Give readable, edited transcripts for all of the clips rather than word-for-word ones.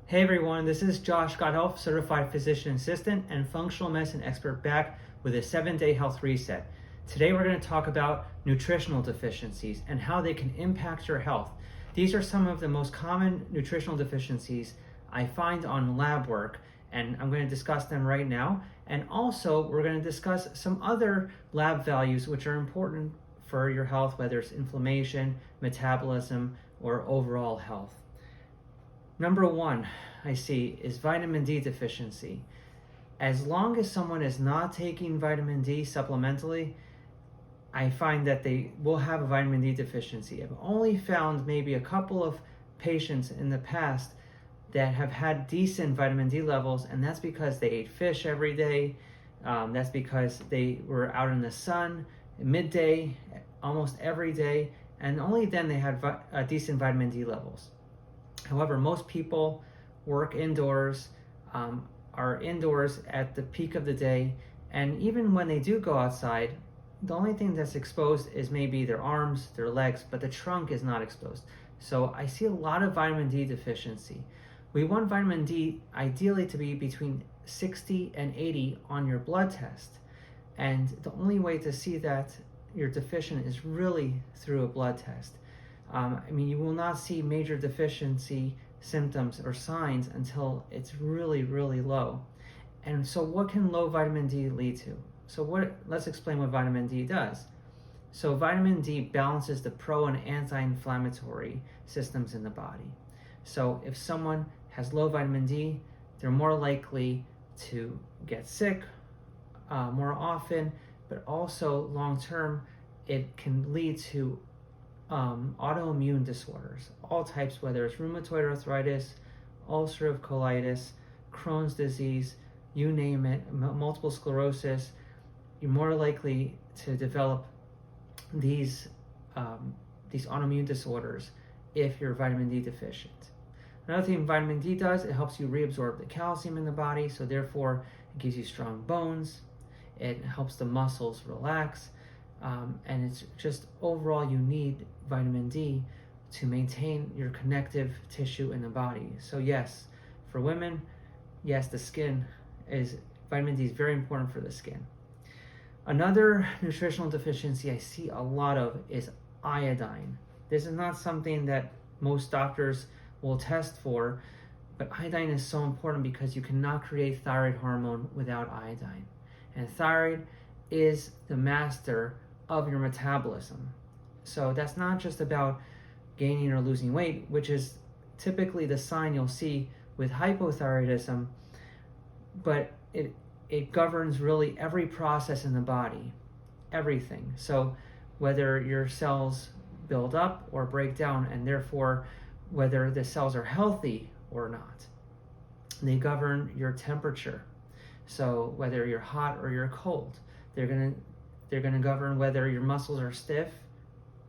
Hey everyone, this is Josh Godhelf, Certified Physician Assistant and Functional Medicine Expert, back with a 7-day health reset. Today we're going to talk about nutritional deficiencies and how they can impact your health. These are some of the most common nutritional deficiencies I find on lab work, and I'm going to discuss them right now. And also we're going to discuss some other lab values which are important for your health, whether it's inflammation, metabolism, or overall health. Number one I see is vitamin D deficiency. As long as someone is not taking vitamin D supplementally, I find that they will have a vitamin D deficiency. I've only found maybe a couple of patients in the past that have had decent vitamin D levels, and that's because they ate fish every day. That's because they were out in the sun midday almost every day, and only then they had decent vitamin D levels. However, most people work indoors, are indoors at the peak of the day, and even when they do go outside, the only thing that's exposed is maybe their arms, their legs, but the trunk is not exposed. So I see a lot of vitamin D deficiency. We want vitamin D ideally to be between 60 and 80 on your blood test. And the only way to see that you're deficient is really through a blood test. You will not see major deficiency symptoms or signs until it's really, really low. And so what can low vitamin D lead to? Let's explain what vitamin D does. So vitamin D balances the pro and anti-inflammatory systems in the body. So if someone has low vitamin D, they're more likely to get sick more often, but also long-term, it can lead to autoimmune disorders, all types, whether it's rheumatoid arthritis, ulcerative colitis, Crohn's disease, you name it, multiple sclerosis. You're more likely to develop these autoimmune disorders if you're vitamin D deficient. Another thing vitamin D does, it helps you reabsorb the calcium in the body, so therefore it gives you strong bones, it helps the muscles relax, and it's just overall you need vitamin D to maintain your connective tissue in the body. So yes, for women, yes, vitamin D is very important for the skin. Another nutritional deficiency I see a lot of is iodine. This is not something that most doctors will test for, but iodine is so important because you cannot create thyroid hormone without iodine. And thyroid is the master of your metabolism. So that's not just about gaining or losing weight, which is typically the sign you'll see with hypothyroidism, but it governs really every process in the body, everything. So whether your cells build up or break down, and therefore whether the cells are healthy or not. They govern your temperature. So whether you're hot or you're cold, they're going to govern whether your muscles are stiff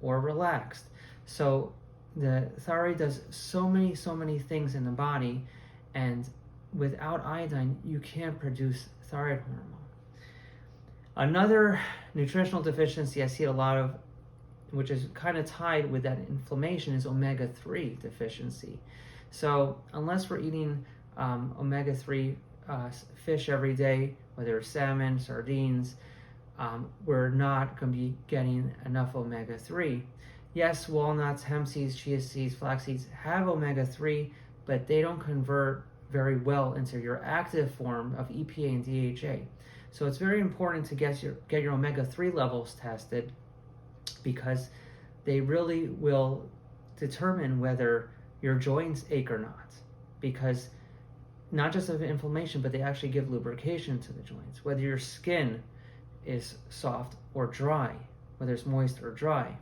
or relaxed. So the thyroid does so many things in the body, and without iodine, you can't produce thyroid hormone. Another nutritional deficiency I see a lot of, which is kind of tied with that inflammation, is omega-3 deficiency. So unless we're eating omega-3 fish every day, whether it's salmon, sardines, we're not going to be getting enough omega-3. Yes, walnuts, hemp seeds, chia seeds, flax seeds have omega-3, but they don't convert very well into your active form of EPA and DHA. So it's very important to get your omega-3 levels tested, because they really will determine whether your joints ache or not. Because not just of inflammation, but they actually give lubrication to the joints. Whether your skin is soft or dry, whether it's moist or dry,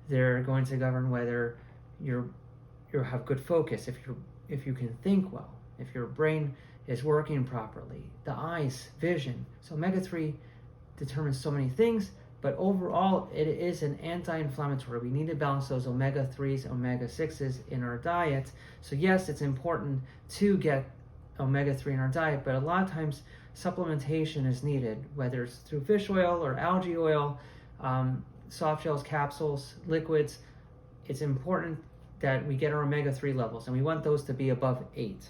they're going to govern whether you have good focus, if you can think well, if your brain is working properly, the eyes, vision. So omega-3 determines so many things, but overall it is an anti-inflammatory. We need to balance those omega-3s, omega-6s in our diet. So yes, it's important to get omega-3 in our diet, but a lot of times supplementation is needed, whether it's through fish oil or algae oil, soft gels, capsules, liquids. It's important that we get our omega-3 levels, and we want those to be above 8.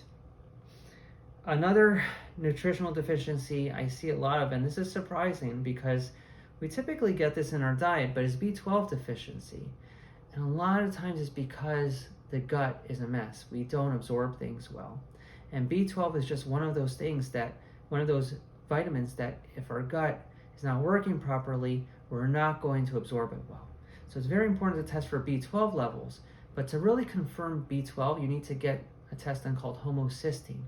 Another nutritional deficiency I see a lot of, and this is surprising because we typically get this in our diet, but it's B12 deficiency. And a lot of times it's because the gut is a mess. We don't absorb things well. And B12 is just one of those vitamins that if our gut is not working properly, we're not going to absorb it well. So it's very important to test for B12 levels, but to really confirm B12, you need to get a test done called homocysteine.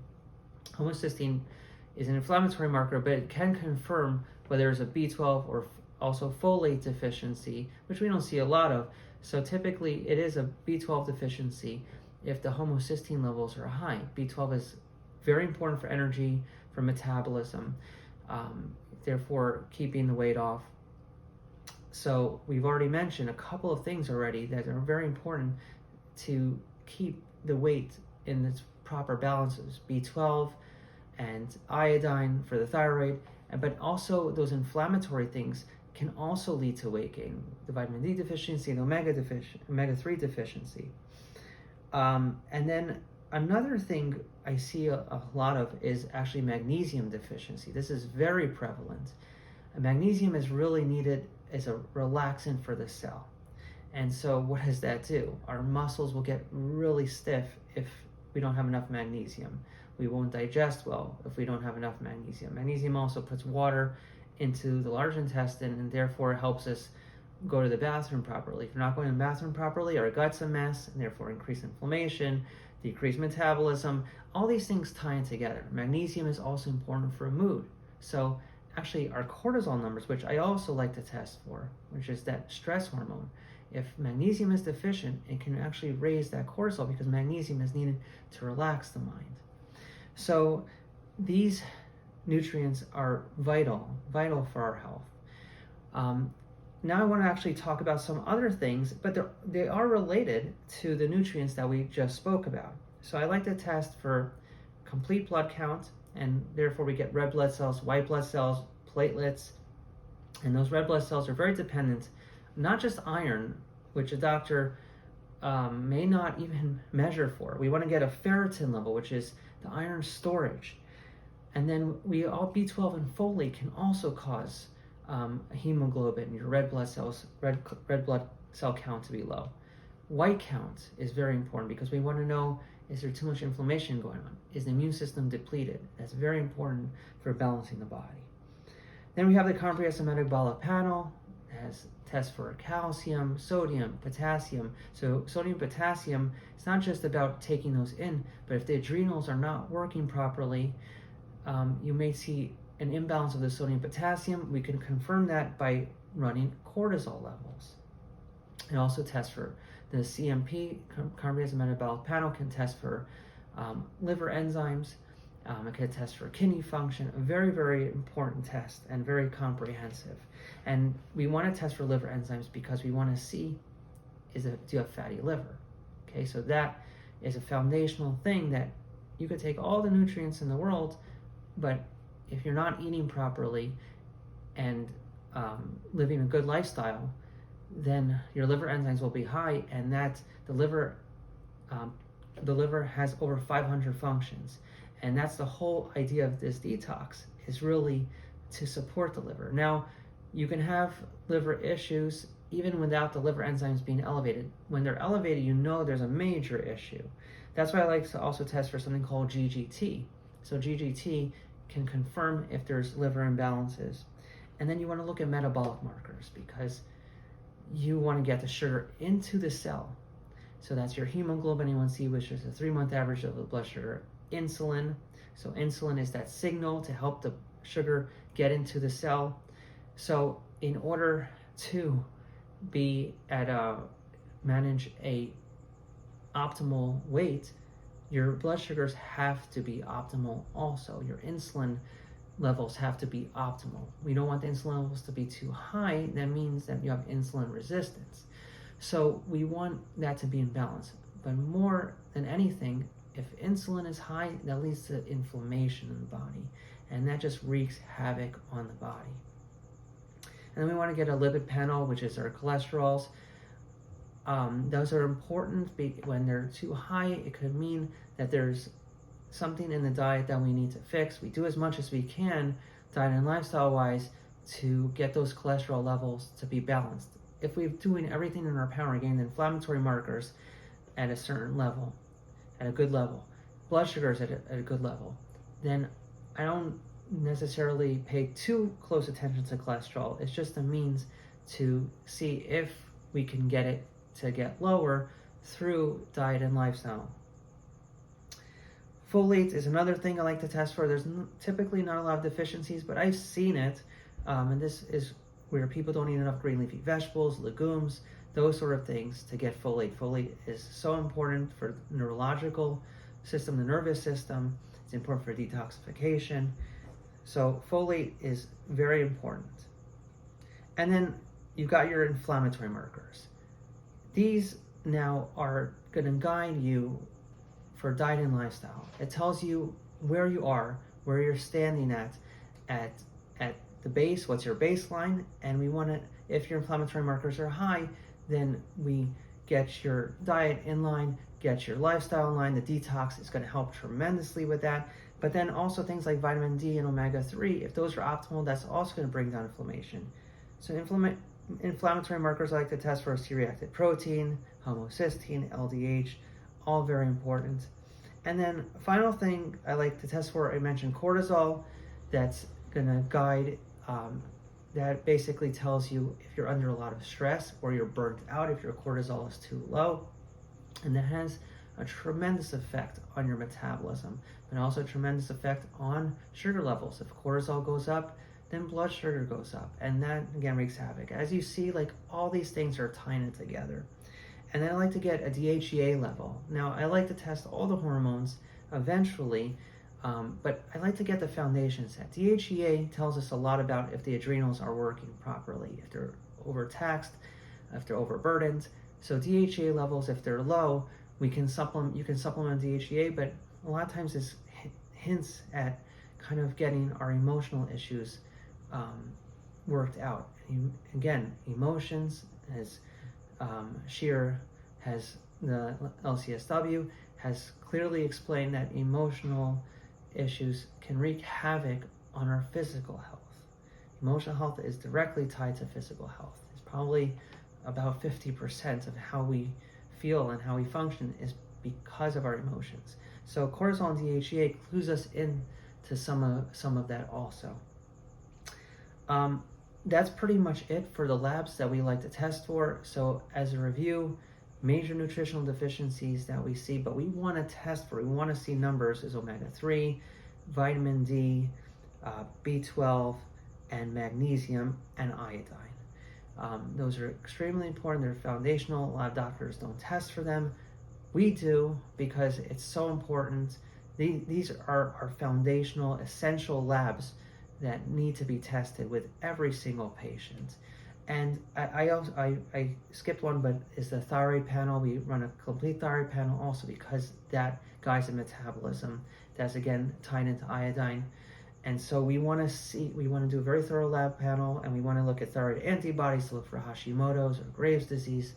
Homocysteine is an inflammatory marker, but it can confirm whether there's a B12 or also folate deficiency, which we don't see a lot of. So typically it is a B12 deficiency if the homocysteine levels are high. B12 is very important for energy, for metabolism, therefore keeping the weight off. So we've already mentioned a couple of things already that are very important to keep the weight in its proper balances. B12 and iodine for the thyroid, but also those inflammatory things can also lead to weight gain. The vitamin D deficiency and omega-3 deficiency. And then another thing I see a lot of is actually magnesium deficiency. This is very prevalent. And magnesium is really needed as a relaxant for the cell. And so what does that do? Our muscles will get really stiff if we don't have enough magnesium. We won't digest well if we don't have enough magnesium. Magnesium also puts water into the large intestine and therefore helps us go to the bathroom properly. If you're not going to the bathroom properly, our gut's a mess, and therefore increased inflammation, decreased metabolism. All these things tie in together. Magnesium is also important for mood. So actually our cortisol numbers, which I also like to test for, which is that stress hormone. If magnesium is deficient, it can actually raise that cortisol because magnesium is needed to relax the mind. So these nutrients are vital for our health. Now I want to actually talk about some other things, but they are related to the nutrients that we just spoke about. So I like to test for complete blood count, and therefore we get red blood cells, white blood cells, platelets, and those red blood cells are very dependent, not just iron, which a doctor may not even measure for. We want to get a ferritin level, which is the iron storage. And then B12 and folate can also cause hemoglobin, your red blood cell count to be low. White count is very important because we want to know, is there too much inflammation going on? Is the immune system depleted? That's very important for balancing the body. Then we have the comprehensive metabolic panel. It has tests for calcium, sodium, potassium. So sodium, potassium, it's not just about taking those in, but if the adrenals are not working properly, you may see an imbalance of the sodium potassium. We can confirm that by running cortisol levels. It also tests for the CMP, comprehensive metabolic panel, can test for liver enzymes. It can test for kidney function. A very, very important test and very comprehensive. And we want to test for liver enzymes because we want to see, do you have fatty liver? Okay, so that is a foundational thing that you could take all the nutrients in the world, but if you're not eating properly and living a good lifestyle, then your liver enzymes will be high, and that the liver has over 500 functions, and that's the whole idea of this detox, is really to support the liver. Now, you can have liver issues even without the liver enzymes being elevated. When they're elevated, you know there's a major issue. That's why I like to also test for something called GGT. So GGT can confirm if there's liver imbalances. And then you want to look at metabolic markers because you want to get the sugar into the cell. So that's your hemoglobin A1C, which is a 3-month average of the blood sugar. Insulin. So insulin is that signal to help the sugar get into the cell. So in order to be manage a optimal weight, your blood sugars have to be optimal also. Your insulin levels have to be optimal. We don't want the insulin levels to be too high. That means that you have insulin resistance. So we want that to be in balance. But more than anything, if insulin is high, that leads to inflammation in the body. And that just wreaks havoc on the body. And then we want to get a lipid panel, which is our cholesterols. Those are important. When they're too high, it could mean that there's something in the diet that we need to fix. We do as much as we can, diet and lifestyle wise, to get those cholesterol levels to be balanced. If we're doing everything in our power to gain the inflammatory markers at a certain level, at a good level, blood sugars at a good level, then I don't necessarily pay too close attention to cholesterol. It's just a means to see if we can get it to get lower through diet and lifestyle. Folate is another thing I like to test for. There's typically not a lot of deficiencies, but I've seen it, and this is where people don't eat enough green leafy vegetables, legumes, those sort of things to get folate. Folate is so important for the neurological system, the nervous system. It's important for detoxification. So folate is very important. And then you've got your inflammatory markers. These now are going to guide you for diet and lifestyle. It tells you where you are, where you're standing at the base, what's your baseline, and we want to, if your inflammatory markers are high, then we get your diet in line, get your lifestyle in line. The detox is going to help tremendously with that. But then also things like vitamin D and omega-3, if those are optimal, that's also going to bring down inflammation. So inflammatory markers I like to test for C-reactive protein, homocysteine, LDH, all very important. And then final thing I like to test for, I mentioned cortisol. That's going to guide, that basically tells you if you're under a lot of stress or you're burnt out, if your cortisol is too low. And that has a tremendous effect on your metabolism, and also a tremendous effect on sugar levels. If cortisol goes up, then blood sugar goes up, and that again wreaks havoc. As you see, like all these things are tying together. And then I like to get a DHEA level. Now I like to test all the hormones eventually, but I like to get the foundation set. DHEA tells us a lot about if the adrenals are working properly, if they're overtaxed, if they're overburdened. So DHEA levels, if they're low, you can supplement DHEA, but a lot of times this hints at kind of getting our emotional issues worked out. Again, emotions, as Shear has, the LCSW has clearly explained that emotional issues can wreak havoc on our physical health. Emotional health is directly tied to physical health. It's probably about 50% of how we feel and how we function is because of our emotions. So cortisol and DHEA clues us in to some of that also. That's pretty much it for the labs that we like to test for. So as a review, major nutritional deficiencies that we see, but we want to test for, we want to see numbers, is omega-3, vitamin D, B12, and magnesium, and iodine. Those are extremely important. They're foundational. A lot of doctors don't test for them. We do because it's so important. These are our foundational, essential labs that need to be tested with every single patient. And I skipped one, but is the thyroid panel. We run a complete thyroid panel also because that guides the metabolism. That's again tied into iodine. And so we want to do a very thorough lab panel, and we want to look at thyroid antibodies to look for Hashimoto's or Graves' disease.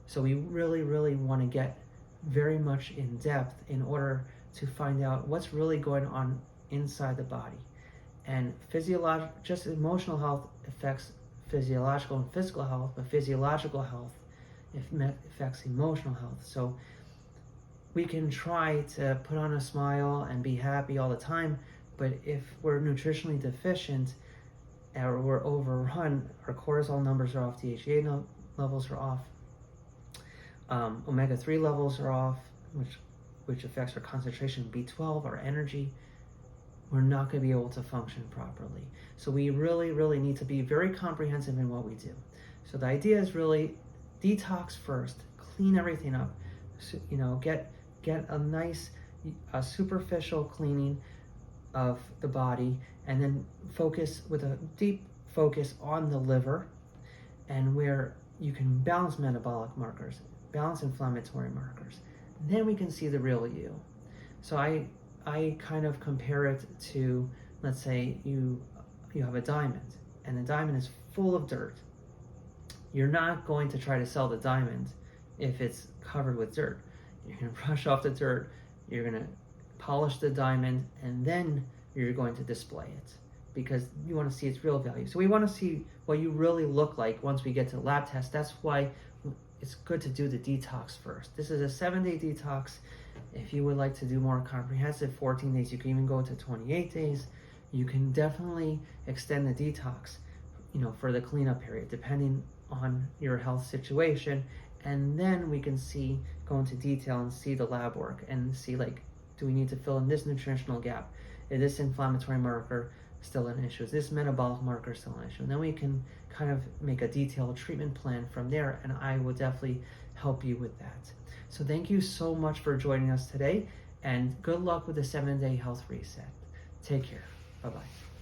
So we really, really want to get very much in depth in order to find out what's really going on inside the body. And just emotional health affects physiological and physical health, but physiological health affects emotional health. So we can try to put on a smile and be happy all the time, but if we're nutritionally deficient or we're overrun, our cortisol numbers are off, DHEA levels are off, omega-3 levels are off, which affects our concentration, B12, our energy, we're not going to be able to function properly. So we really, really need to be very comprehensive in what we do. So the idea is really detox first, clean everything up, get a nice superficial cleaning of the body, and then focus with a deep focus on the liver, and where you can balance metabolic markers, balance inflammatory markers. Then we can see the real you. So I kind of compare it to, let's say you have a diamond, and the diamond is full of dirt. You're not going to try to sell the diamond if it's covered with dirt. You're going to brush off the dirt, you're going to polish the diamond, and then you're going to display it, because you want to see its real value. So we want to see what you really look like once we get to the lab test. That's why it's good to do the detox first. This is a 7-day detox. If you would like to do more comprehensive, 14 days, you can even go to 28 days. You can definitely extend the detox, for the cleanup period, depending on your health situation. And then we can go into detail and see the lab work and see, do we need to fill in this nutritional gap? Is this inflammatory marker still an issue? Is this metabolic marker still an issue? And then we can kind of make a detailed treatment plan from there, and I will definitely help you with that. So thank you so much for joining us today, and good luck with the 7-day health reset. Take care. Bye-bye.